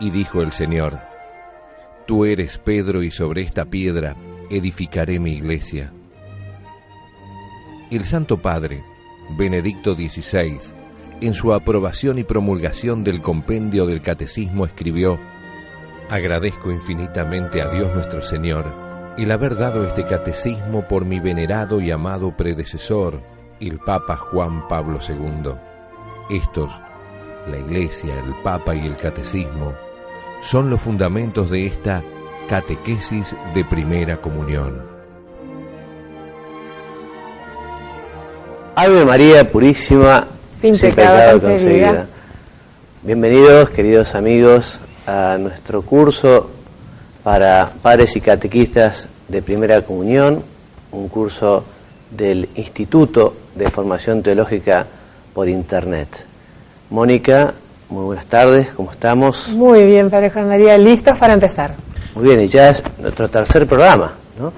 Y dijo el Señor: Tú eres Pedro, y sobre esta piedra edificaré mi iglesia. El Santo Padre, Benedicto XVI, en su aprobación y promulgación del compendio del Catecismo escribió: Agradezco infinitamente a Dios nuestro Señor el haber dado este catecismo por mi venerado y amado predecesor, el Papa Juan Pablo II. Estos, la Iglesia, el Papa y el Catecismo, son los fundamentos de esta catequesis de primera comunión. Ave María Purísima, sin pecado concebida. Bienvenidos, queridos amigos, a nuestro curso para padres y catequistas de primera comunión, un curso del Instituto de Formación Teológica por Internet. Mónica, muy buenas tardes, ¿cómo estamos? Muy bien, Padre Juan María, listos para empezar. Muy bien, y ya es nuestro tercer programa, ¿no?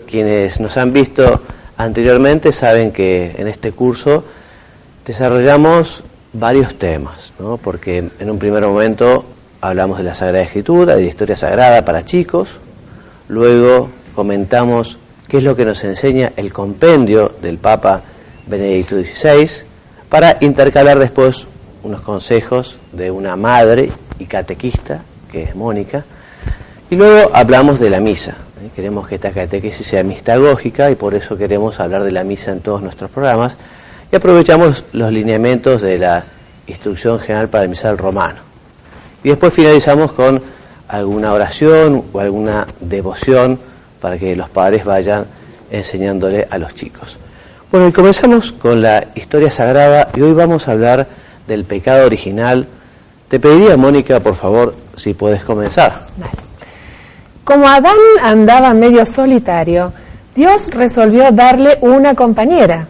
Quienes nos han visto anteriormente saben que en este curso desarrollamos varios temas, ¿no? Porque en un primer momento hablamos de la Sagrada Escritura, de la historia sagrada para chicos, luego comentamos qué es lo que nos enseña el compendio del Papa Benedicto XVI, para intercalar después unos consejos de una madre y catequista, que es Mónica, y luego hablamos de la misa. Queremos que esta catequesis sea mistagógica y por eso queremos hablar de la misa en todos nuestros programas, y aprovechamos los lineamientos de la Instrucción General para el Misal Romano. Y después finalizamos con alguna oración o alguna devoción para que los padres vayan enseñándole a los chicos. Bueno, y comenzamos con la historia sagrada y hoy vamos a hablar del pecado original. Te pediría, Mónica, por favor, si puedes comenzar. Vale. Como Adán andaba medio solitario, Dios resolvió darle una compañera.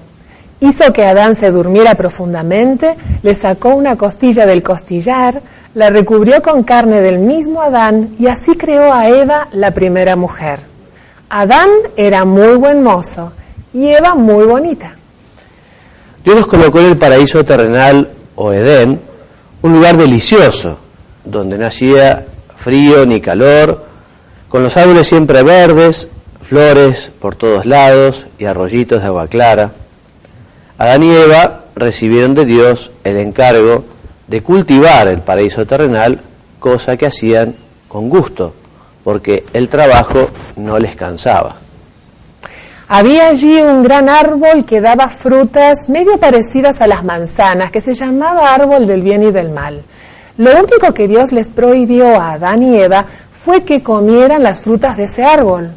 Hizo que Adán se durmiera profundamente, le sacó una costilla del costillar, la recubrió con carne del mismo Adán y así creó a Eva, la primera mujer. Adán era muy buen mozo y Eva muy bonita. Dios nos colocó en el paraíso terrenal o Edén, un lugar delicioso, donde no hacía frío ni calor, con los árboles siempre verdes, flores por todos lados y arroyitos de agua clara. Adán y Eva recibieron de Dios el encargo de cultivar el paraíso terrenal, cosa que hacían con gusto, porque el trabajo no les cansaba. Había allí un gran árbol que daba frutas medio parecidas a las manzanas, que se llamaba árbol del bien y del mal. Lo único que Dios les prohibió a Adán y Eva fue que comieran las frutas de ese árbol.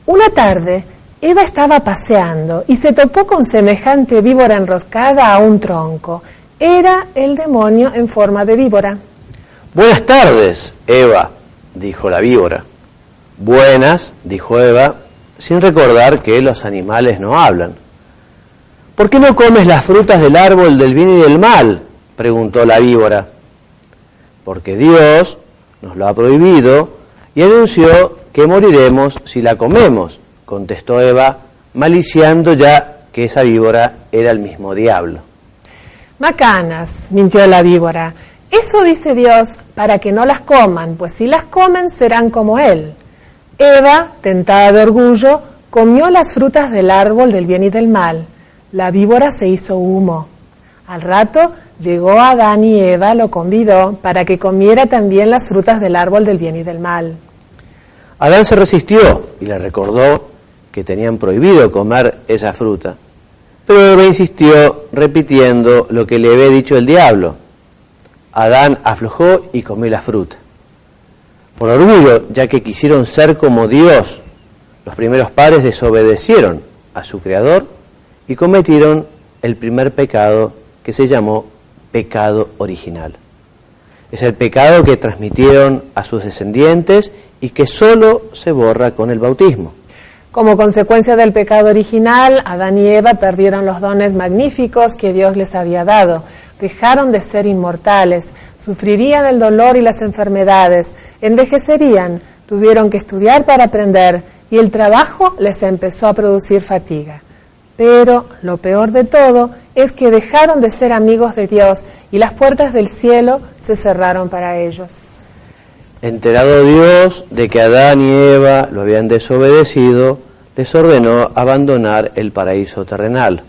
Una tarde, Eva estaba paseando y se topó con semejante víbora enroscada a un tronco. Era el demonio en forma de víbora. Buenas tardes, Eva, dijo la víbora. Buenas, dijo Eva, sin recordar que los animales no hablan. ¿Por qué no comes las frutas del árbol del bien y del mal?, preguntó la víbora. Porque Dios nos lo ha prohibido y anunció que moriremos si la comemos, contestó Eva, maliciando ya que esa víbora era el mismo diablo. Macanas, mintió la víbora. Eso dice Dios para que no las coman, pues si las comen serán como Él. Eva, tentada de orgullo, comió las frutas del árbol del bien y del mal. La víbora se hizo humo. Al rato llegó Adán y Eva lo convidó para que comiera también las frutas del árbol del bien y del mal. Adán se resistió y le recordó que tenían prohibido comer esa fruta. Pero Eva insistió, repitiendo lo que le había dicho el diablo. Adán aflojó y comió la fruta. Por orgullo, ya que quisieron ser como Dios, los primeros padres desobedecieron a su Creador y cometieron el primer pecado que se llamó pecado original. Es el pecado que transmitieron a sus descendientes y que solo se borra con el bautismo. Como consecuencia del pecado original, Adán y Eva perdieron los dones magníficos que Dios les había dado. Dejaron de ser inmortales, sufrirían el dolor y las enfermedades, envejecerían, tuvieron que estudiar para aprender y el trabajo les empezó a producir fatiga. Pero lo peor de todo es que dejaron de ser amigos de Dios y las puertas del cielo se cerraron para ellos. Enterado Dios de que Adán y Eva lo habían desobedecido, les ordenó abandonar el paraíso terrenal.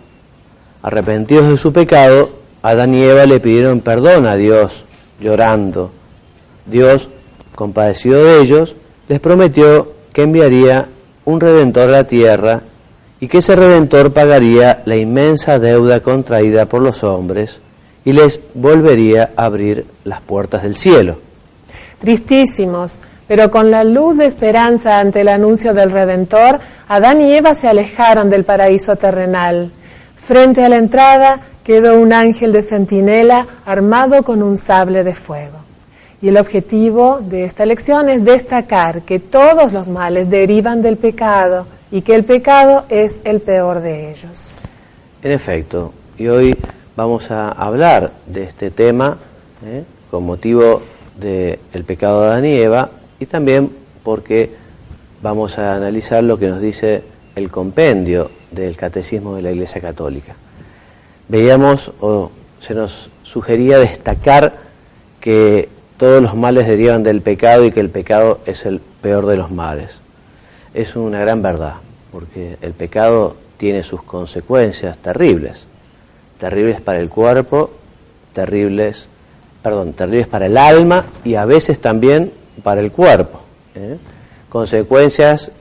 Arrepentidos de su pecado, Adán y Eva le pidieron perdón a Dios, llorando. Dios, compadecido de ellos, les prometió que enviaría un Redentor a la tierra y que ese Redentor pagaría la inmensa deuda contraída por los hombres y les volvería a abrir las puertas del cielo. Tristísimos, pero con la luz de esperanza ante el anuncio del Redentor, Adán y Eva se alejaron del paraíso terrenal. Frente a la entrada quedó un ángel de centinela armado con un sable de fuego. Y el objetivo de esta lección es destacar que todos los males derivan del pecado y que el pecado es el peor de ellos. En efecto, y hoy vamos a hablar de este tema con motivo del pecado de Adán y Eva, y también porque vamos a analizar lo que nos dice el compendio del Catecismo de la Iglesia Católica. Veíamos, o se nos sugería destacar que todos los males derivan del pecado y que el pecado es el peor de los males. Es una gran verdad, porque el pecado tiene sus consecuencias terribles para el cuerpo, terribles para el alma y a veces también para el cuerpo. Consecuencias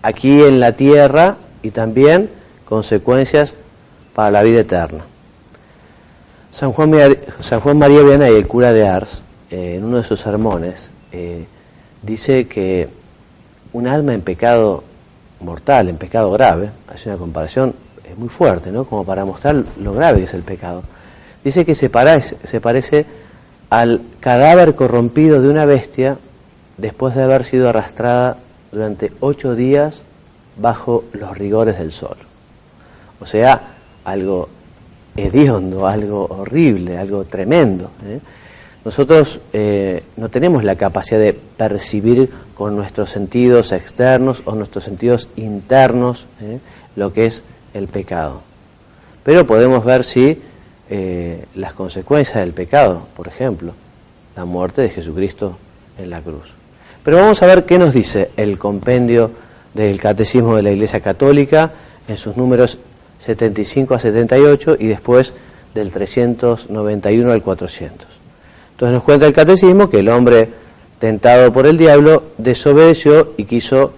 aquí en la tierra y también consecuencias para la vida eterna. San Juan María Vianney, el cura de Ars, en uno de sus sermones, dice que un alma en pecado mortal, en pecado grave, hace una comparación muy fuerte, ¿no?, como para mostrar lo grave que es el pecado. Dice que se parece al cadáver corrompido de una bestia después de haber sido arrastrada durante 8 días bajo los rigores del sol. O sea, algo hediondo, algo horrible, algo tremendo. Nosotros no tenemos la capacidad de percibir con nuestros sentidos externos o nuestros sentidos internos lo que es el pecado. Pero podemos ver las consecuencias del pecado, por ejemplo, la muerte de Jesucristo en la cruz. Pero vamos a ver qué nos dice el compendio del Catecismo de la Iglesia Católica en sus números 75 a 78 y después del 391 al 400. Entonces nos cuenta el Catecismo que el hombre tentado por el diablo desobedeció y quiso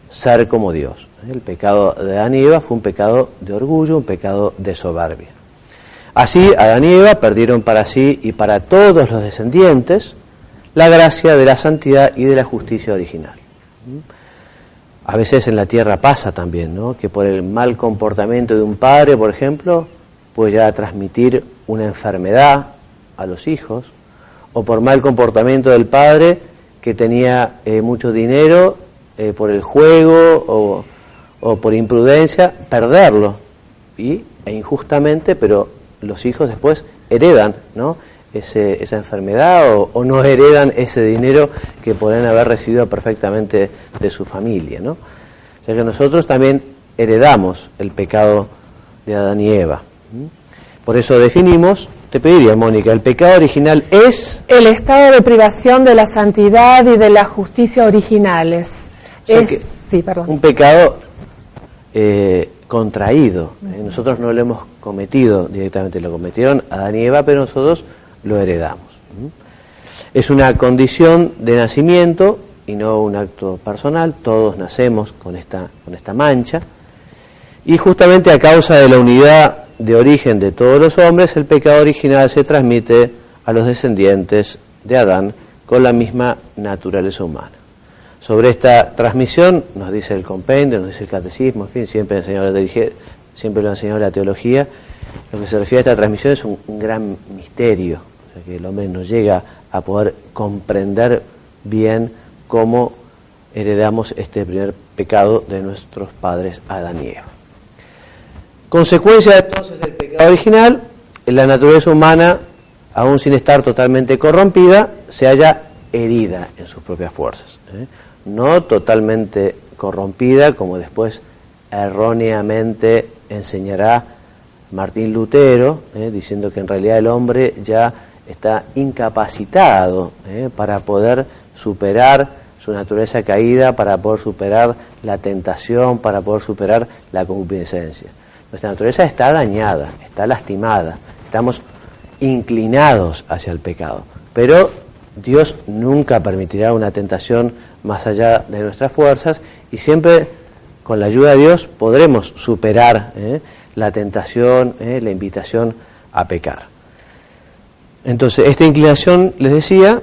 ser como Dios. El pecado de Adán y Eva fue un pecado de orgullo, un pecado de soberbia. Así, Adán y Eva perdieron para sí y para todos los descendientes la gracia de la santidad y de la justicia original. A veces en la tierra pasa también, ¿no?, que por el mal comportamiento de un padre, por ejemplo, puede ya transmitir una enfermedad a los hijos, o por mal comportamiento del padre que tenía mucho dinero, por el juego o por imprudencia, perderlo, e injustamente, pero los hijos después heredan, ¿no?, esa enfermedad o no heredan ese dinero que podrían haber recibido perfectamente de su familia, ¿no? O sea que nosotros también heredamos el pecado de Adán y Eva. Por eso definimos, te pediría, Mónica, el pecado original es el estado de privación de la santidad y de la justicia originales. Un pecado contraído. Nosotros no lo hemos cometido directamente, lo cometieron Adán y Eva, pero nosotros lo heredamos. Es una condición de nacimiento y no un acto personal. Todos nacemos con esta mancha, y justamente a causa de la unidad de origen de todos los hombres, el pecado original se transmite a los descendientes de Adán con la misma naturaleza humana. Sobre esta transmisión nos dice el compendio, nos dice el catecismo, en fin, siempre lo ha enseñado la teología. Lo que se refiere a esta transmisión es un gran misterio, o sea que el hombre no llega a poder comprender bien cómo heredamos este primer pecado de nuestros padres Adán y Eva. Consecuencia entonces del pecado original, la naturaleza humana, aún sin estar totalmente corrompida, se halla herida en sus propias fuerzas. No totalmente corrompida, como después erróneamente enseñará Martín Lutero, diciendo que en realidad el hombre ya está incapacitado para poder superar su naturaleza caída, para poder superar la tentación, para poder superar la concupiscencia. Nuestra naturaleza está dañada, está lastimada, estamos inclinados hacia el pecado, pero Dios nunca permitirá una tentación más allá de nuestras fuerzas, y siempre con la ayuda de Dios podremos superar la tentación, la invitación a pecar. Entonces, esta inclinación, les decía,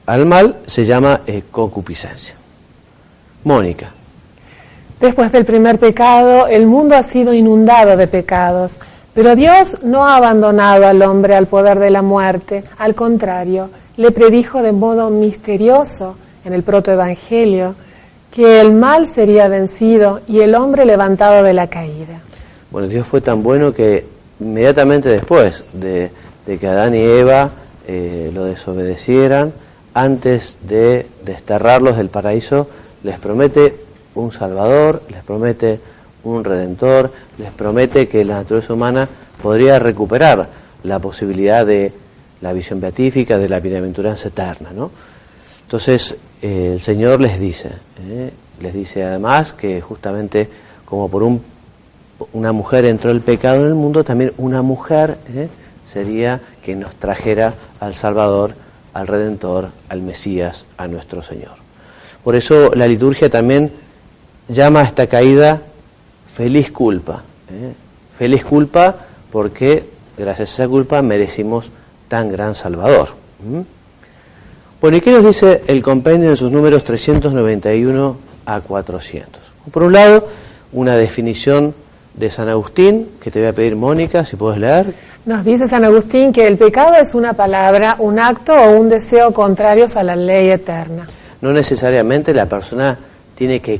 al mal se llama concupiscencia. Mónica. Después del primer pecado, el mundo ha sido inundado de pecados, pero Dios no ha abandonado al hombre al poder de la muerte. Al contrario, le predijo de modo misterioso en el protoevangelio que el mal sería vencido y el hombre levantado de la caída. Bueno, Dios fue tan bueno que inmediatamente después de que Adán y Eva lo desobedecieran, antes de desterrarlos del paraíso, les promete un Salvador, les promete un Redentor, les promete que la naturaleza humana podría recuperar la posibilidad de la visión beatífica, de la bienaventuranza eterna, ¿no? Entonces, el Señor les dice además que justamente como por una mujer entró el pecado en el mundo, también una mujer sería que nos trajera al Salvador, al Redentor, al Mesías, a nuestro Señor. Por eso la liturgia también llama a esta caída feliz culpa. Feliz culpa porque gracias a esa culpa merecimos tan gran Salvador. Bueno, ¿y qué nos dice el compendio en sus números 391 a 400? Por un lado, una definición de San Agustín, que te voy a pedir, Mónica, si puedes leer. Nos dice San Agustín que el pecado es una palabra, un acto o un deseo contrarios a la ley eterna. No necesariamente la persona tiene que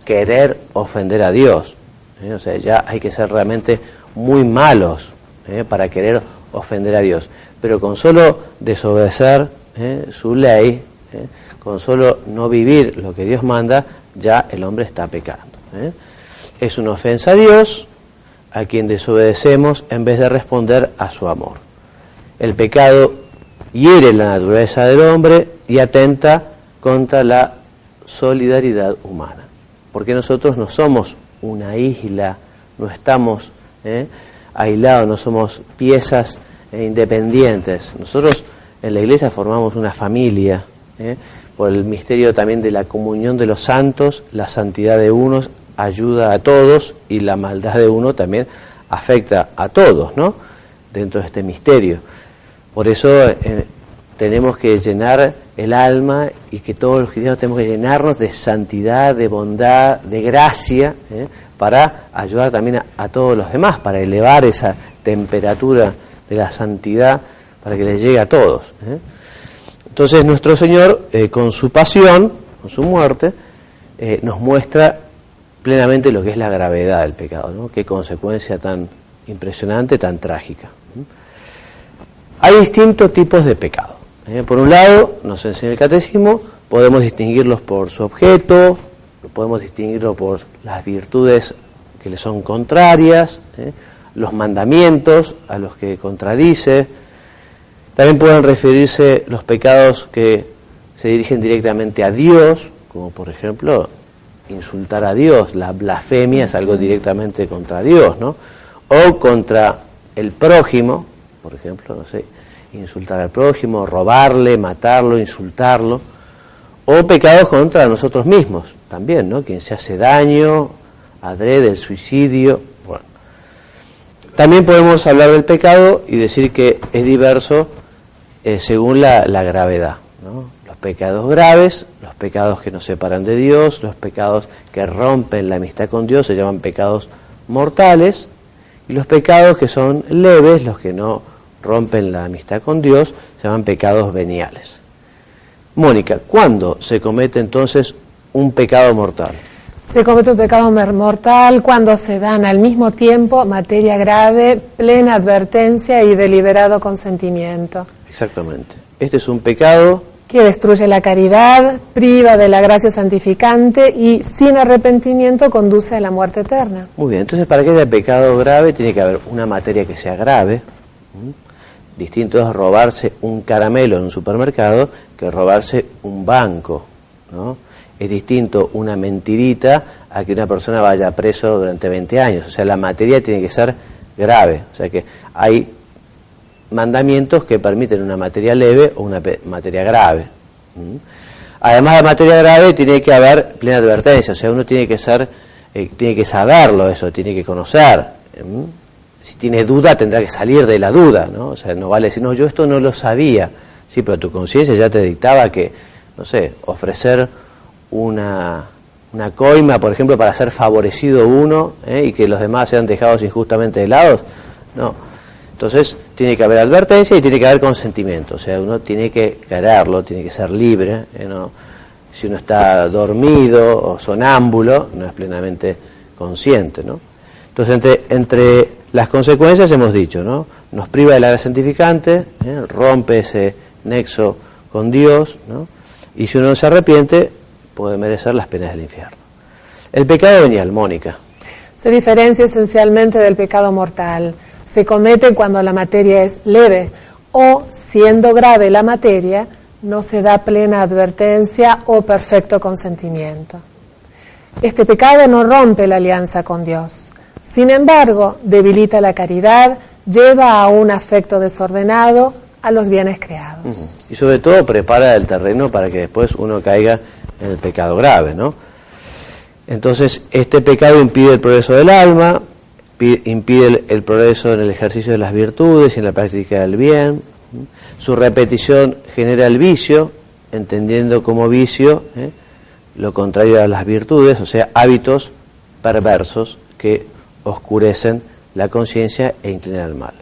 querer ofender a Dios. O sea, ya hay que ser realmente muy malos para querer ofender a Dios. Pero con solo desobedecer su ley, con solo no vivir lo que Dios manda, ya el hombre está pecando. Es una ofensa a Dios, a quien desobedecemos en vez de responder a su amor. El pecado hiere la naturaleza del hombre y atenta contra la solidaridad humana. Porque nosotros no somos una isla, no estamos aislados, no somos piezas independientes. Nosotros en la Iglesia formamos una familia, por el misterio también de la comunión de los santos, la santidad de unos ayuda a todos y la maldad de uno también afecta a todos, ¿no? Dentro de este misterio. Por eso tenemos que llenar el alma, y que todos los cristianos tenemos que llenarnos de santidad, de bondad, de gracia, para ayudar también a todos los demás, para elevar esa temperatura de la santidad, para que les llegue a todos. Entonces nuestro Señor, con su pasión, con su muerte, nos muestra plenamente lo que es la gravedad del pecado, ¿no? Qué consecuencia tan impresionante, tan trágica. Hay distintos tipos de pecado. Por un lado, nos enseña el catecismo, podemos distinguirlos por su objeto, podemos distinguirlo por las virtudes que le son contrarias, los mandamientos a los que contradice. También pueden referirse los pecados que se dirigen directamente a Dios, como por ejemplo insultar a Dios. La blasfemia es algo directamente contra Dios, ¿no? O contra el prójimo, por ejemplo, no sé, insultar al prójimo, robarle, matarlo, insultarlo. O pecados contra nosotros mismos también, ¿no? Quien se hace daño, adrede, el suicidio. Bueno. También podemos hablar del pecado y decir que es diverso según la gravedad, ¿no? Los pecados graves, los pecados que nos separan de Dios, los pecados que rompen la amistad con Dios se llaman pecados mortales, y los pecados que son leves, los que no rompen la amistad con Dios, se llaman pecados veniales. Mónica, ¿cuándo se comete entonces un pecado mortal? Se comete un pecado mortal cuando se dan al mismo tiempo materia grave, plena advertencia y deliberado consentimiento. Exactamente. Este es un pecado que destruye la caridad, priva de la gracia santificante y sin arrepentimiento conduce a la muerte eterna. Muy bien, entonces para que haya pecado grave tiene que haber una materia que sea grave, Distinto es robarse un caramelo en un supermercado que robarse un banco, ¿no? Es distinto una mentirita a que una persona vaya preso durante 20 años. O sea, la materia tiene que ser grave. O sea que hay mandamientos que permiten una materia leve o una materia grave. Además de materia grave tiene que haber plena advertencia. O sea, uno tiene que saberlo eso, tiene que conocer. Si tiene duda tendrá que salir de la duda, ¿no? O sea, no vale decir, no, yo esto no lo sabía. Sí, pero tu conciencia ya te dictaba que, no sé, ofrecer una coima, por ejemplo, para ser favorecido uno, y que los demás sean dejados injustamente de lado. No. Entonces, tiene que haber advertencia y tiene que haber consentimiento. O sea, uno tiene que quererlo, tiene que ser libre, ¿no? Si uno está dormido o sonámbulo, no es plenamente consciente, ¿no? Entonces, entre las consecuencias hemos dicho, ¿no? Nos priva de la gracia santificante, rompe ese nexo con Dios, ¿no? Y si uno no se arrepiente, puede merecer las penas del infierno. El pecado venial, Mónica. Se diferencia esencialmente del pecado mortal. Se comete cuando la materia es leve o, siendo grave la materia, no se da plena advertencia o perfecto consentimiento. Este pecado no rompe la alianza con Dios. Sin embargo, debilita la caridad, lleva a un afecto desordenado a los bienes creados. Y sobre todo prepara el terreno para que después uno caiga en el pecado grave, ¿no? Entonces, este pecado impide el progreso del alma, impide el progreso en el ejercicio de las virtudes y en la práctica del bien. Su repetición genera el vicio, entendiendo como vicio lo contrario a las virtudes, o sea, hábitos perversos que oscurecen la conciencia e inclinan al mal.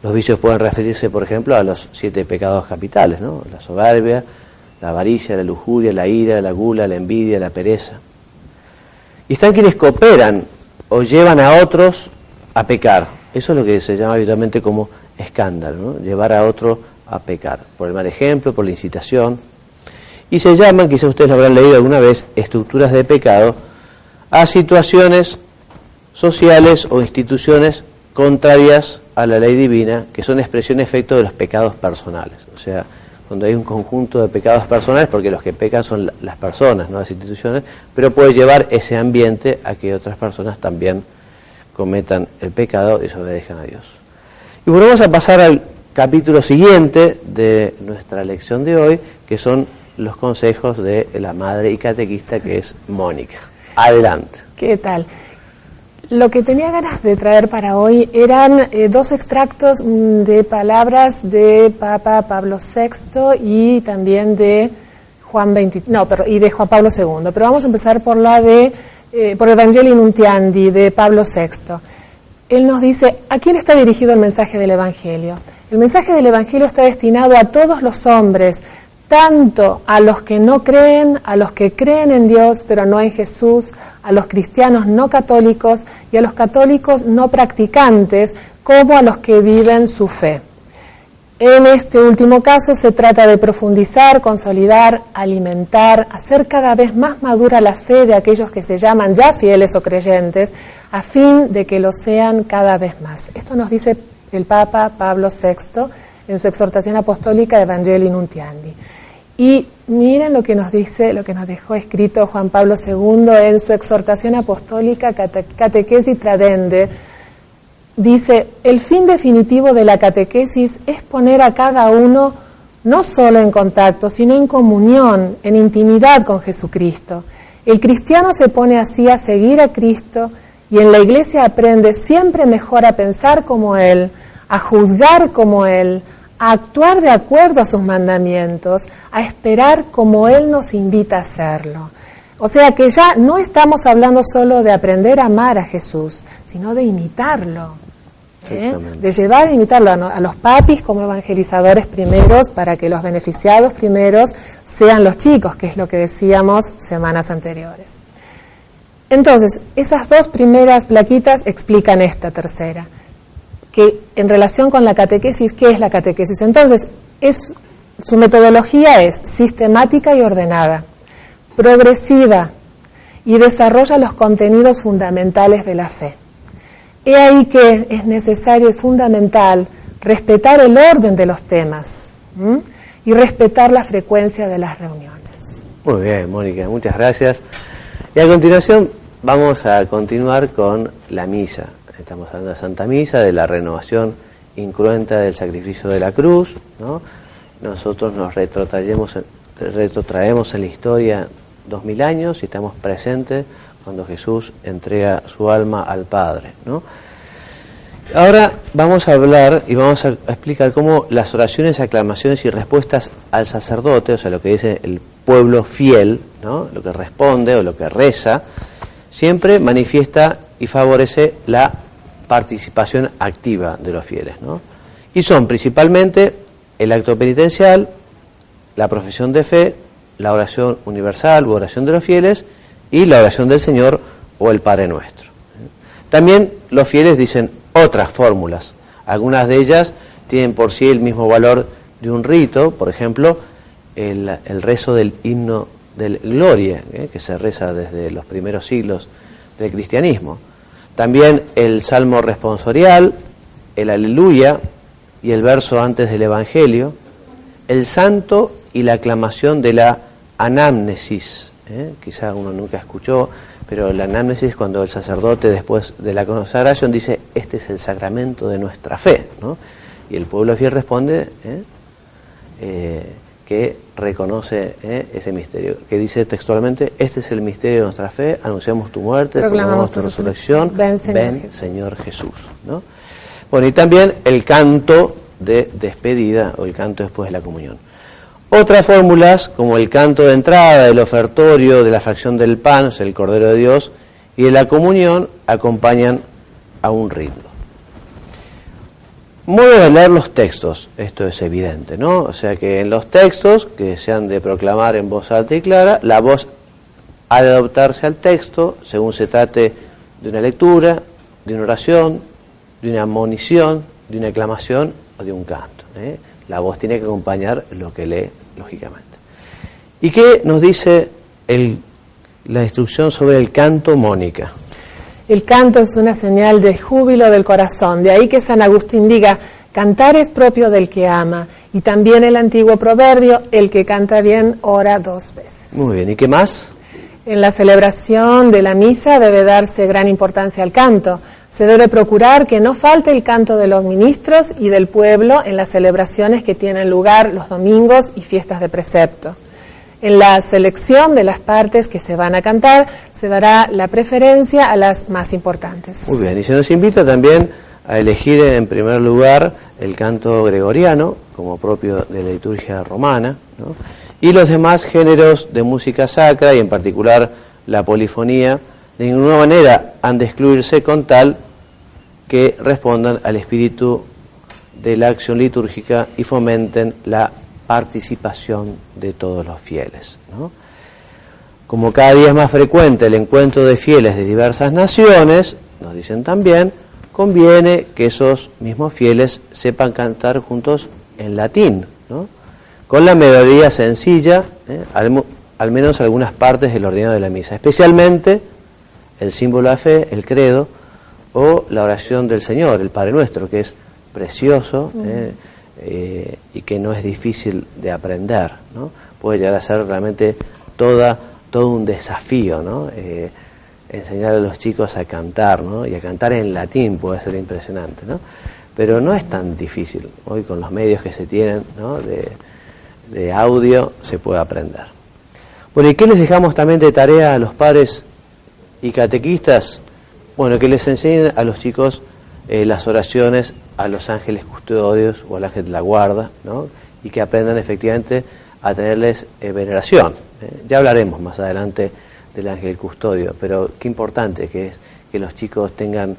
Los vicios pueden referirse, por ejemplo, a los 7 pecados capitales, ¿no? La soberbia, la avaricia, la lujuria, la ira, la gula, la envidia, la pereza. Y están quienes cooperan o llevan a otros a pecar. Eso es lo que se llama habitualmente como escándalo, ¿no? Llevar a otro a pecar, por el mal ejemplo, por la incitación. Y se llaman, quizás ustedes lo habrán leído alguna vez, estructuras de pecado, a situaciones sociales o instituciones contrarias a la ley divina, que son expresión y efecto de los pecados personales. O sea, cuando hay un conjunto de pecados personales, porque los que pecan son las personas, no las instituciones, pero puede llevar ese ambiente a que otras personas también cometan el pecado y desobedezcan a Dios. Y bueno, vamos a pasar al capítulo siguiente de nuestra lección de hoy, que son los consejos de la madre y catequista, que es Mónica. Adelante. ¿Qué tal? Lo que tenía ganas de traer para hoy eran 2 extractos de palabras de Papa Pablo VI y también de y de Juan Pablo II. Pero vamos a empezar por por Evangelii Nuntiandi de Pablo VI. Él nos dice, ¿a quién está dirigido el mensaje del Evangelio? El mensaje del Evangelio está destinado a todos los hombres, tanto a los que no creen, a los que creen en Dios pero no en Jesús, a los cristianos no católicos y a los católicos no practicantes, como a los que viven su fe. En este último caso se trata de profundizar, consolidar, alimentar, hacer cada vez más madura la fe de aquellos que se llaman ya fieles o creyentes, a fin de que lo sean cada vez más. Esto nos dice el Papa Pablo VI en su exhortación apostólica de Evangelii Nuntiandi. Y miren lo que nos dice, lo que nos dejó escrito Juan Pablo II en su exhortación apostólica Catequesis Tradende. Dice, el fin definitivo de la catequesis es poner a cada uno no solo en contacto, sino en comunión, en intimidad con Jesucristo. El cristiano se pone así a seguir a Cristo y en la iglesia aprende siempre mejor a pensar como Él, a juzgar como Él, a actuar de acuerdo a sus mandamientos, a esperar como Él nos invita a hacerlo. O sea que ya no estamos hablando solo de aprender a amar a Jesús, sino de imitarlo, de llevar a imitarlo a los papis como evangelizadores primeros para que los beneficiados primeros sean los chicos, que es lo que decíamos semanas anteriores. Entonces, esas 2 primeras plaquitas explican esta tercera, que en relación con la catequesis, ¿qué es la catequesis? Entonces, su metodología es sistemática y ordenada, progresiva, y desarrolla los contenidos fundamentales de la fe. He ahí que es necesario y fundamental respetar el orden de los temas y respetar la frecuencia de las reuniones. Muy bien, Mónica, muchas gracias. Y a continuación vamos a continuar con la misa. Estamos hablando de Santa Misa, de la renovación incruenta del sacrificio de la cruz, ¿no? Nosotros nos retrotraemos en la historia 2000 años y estamos presentes cuando Jesús entrega su alma al Padre, ¿no? Ahora vamos a hablar y vamos a explicar cómo las oraciones, aclamaciones y respuestas al sacerdote, o sea, lo que dice el pueblo fiel, ¿no? Lo que responde o lo que reza, siempre manifiesta y favorece la participación activa de los fieles, ¿no? Y son principalmente el acto penitencial, la profesión de fe, la oración universal u oración de los fieles y la oración del Señor o el Padre Nuestro. También los fieles dicen otras fórmulas. Algunas de ellas tienen por sí el mismo valor de un rito, por ejemplo, el rezo del himno del Gloria, que se reza desde los primeros siglos del cristianismo. También el salmo responsorial, el aleluya y el verso antes del Evangelio, el santo y la aclamación de la anamnesis. Quizá uno nunca escuchó, pero la anamnesis es cuando el sacerdote después de la consagración dice, este es el sacramento de nuestra fe, ¿no? Y el pueblo fiel responde que reconoce ese misterio, que dice textualmente, este es el misterio de nuestra fe, anunciamos tu muerte, proclamamos tu resurrección, ven Señor Jesús, ¿no? Bueno, y también el canto de despedida o el canto después de la comunión. Otras fórmulas, como el canto de entrada, el ofertorio, de la fracción del pan, o sea, el Cordero de Dios, y de la comunión, acompañan a un ritmo. Modo de leer los textos, esto es evidente, ¿no? O sea que en los textos, que se han de proclamar en voz alta y clara, la voz ha de adaptarse al texto, según se trate de una lectura, de una oración, de una admonición, de una aclamación o de un canto, La voz tiene que acompañar lo que lee, lógicamente. ¿Y qué nos dice la instrucción sobre el canto, Mónica? El canto es una señal de júbilo del corazón, de ahí que San Agustín diga, cantar es propio del que ama, y también el antiguo proverbio, el que canta bien ora 2 veces. Muy bien, ¿y qué más? En la celebración de la misa debe darse gran importancia al canto. Se debe procurar que no falte el canto de los ministros y del pueblo en las celebraciones que tienen lugar los domingos y fiestas de precepto. En la selección de las partes que se van a cantar, se dará la preferencia a las más importantes. Muy bien, y se nos invita también a elegir en primer lugar el canto gregoriano, como propio de la liturgia romana, ¿no? Y los demás géneros de música sacra, y en particular la polifonía, de ninguna manera han de excluirse con tal que respondan al espíritu de la acción litúrgica y fomenten la participación de todos los fieles, ¿no? Como cada día es más frecuente el encuentro de fieles de diversas naciones, nos dicen también, conviene que esos mismos fieles sepan cantar juntos en latín, ¿no? Con la melodía sencilla, al menos algunas partes del ordinario de la misa, especialmente el símbolo de fe, el credo, o la oración del Señor, el Padre Nuestro, que es precioso y que no es difícil de aprender, ¿no? Puede llegar a ser realmente todo un desafío, ¿no? Enseñar a los chicos a cantar, ¿no? Y a cantar en latín puede ser impresionante, ¿no? Pero no es tan difícil. Hoy con los medios que se tienen, ¿no? de audio se puede aprender. Bueno, ¿y qué les dejamos también de tarea a los padres y catequistas? Bueno, que les enseñen a los chicos las oraciones a los ángeles custodios o al ángel de la guarda, ¿no? Y que aprendan efectivamente a tenerles veneración. Ya hablaremos más adelante del ángel custodio, pero qué importante que es que los chicos tengan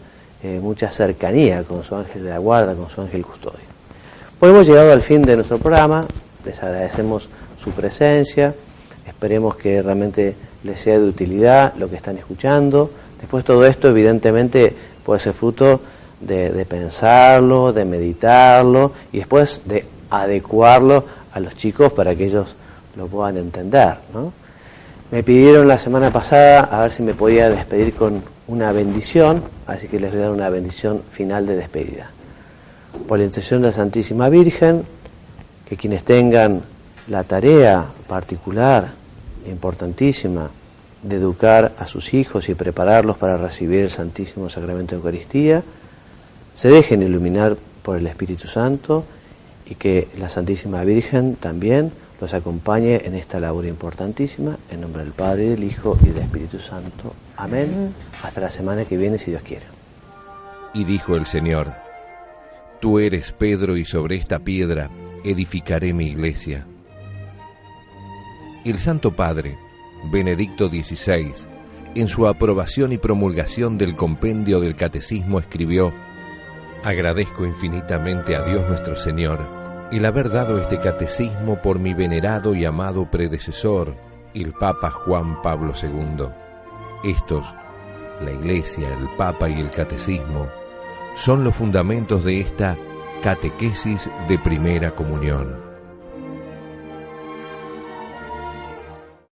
mucha cercanía con su ángel de la guarda, con su ángel custodio. Pues hemos llegado al fin de nuestro programa, les agradecemos su presencia, esperemos que realmente les sea de utilidad lo que están escuchando. Después todo esto evidentemente puede ser fruto de pensarlo, de meditarlo y después de adecuarlo a los chicos para que ellos lo puedan entender, ¿no? Me pidieron la semana pasada a ver si me podía despedir con una bendición, así que les voy a dar una bendición final de despedida. por la intercesión de la Santísima Virgen, que quienes tengan la tarea particular, importantísima, de educar a sus hijos y prepararlos para recibir el Santísimo Sacramento de Eucaristía, se dejen iluminar por el Espíritu Santo y que la Santísima Virgen también los acompañe en esta labor importantísima, en nombre del Padre, del Hijo y del Espíritu Santo. Amén. Hasta la semana que viene, si Dios quiere. Y dijo el Señor: Tú eres Pedro, y sobre esta piedra edificaré mi iglesia. El Santo Padre, Benedicto XVI, en su aprobación y promulgación del compendio del Catecismo escribió: Agradezco infinitamente a Dios nuestro Señor el haber dado este catecismo por mi venerado y amado predecesor, el Papa Juan Pablo II. Estos, la Iglesia, el Papa y el Catecismo, son los fundamentos de esta catequesis de primera comunión.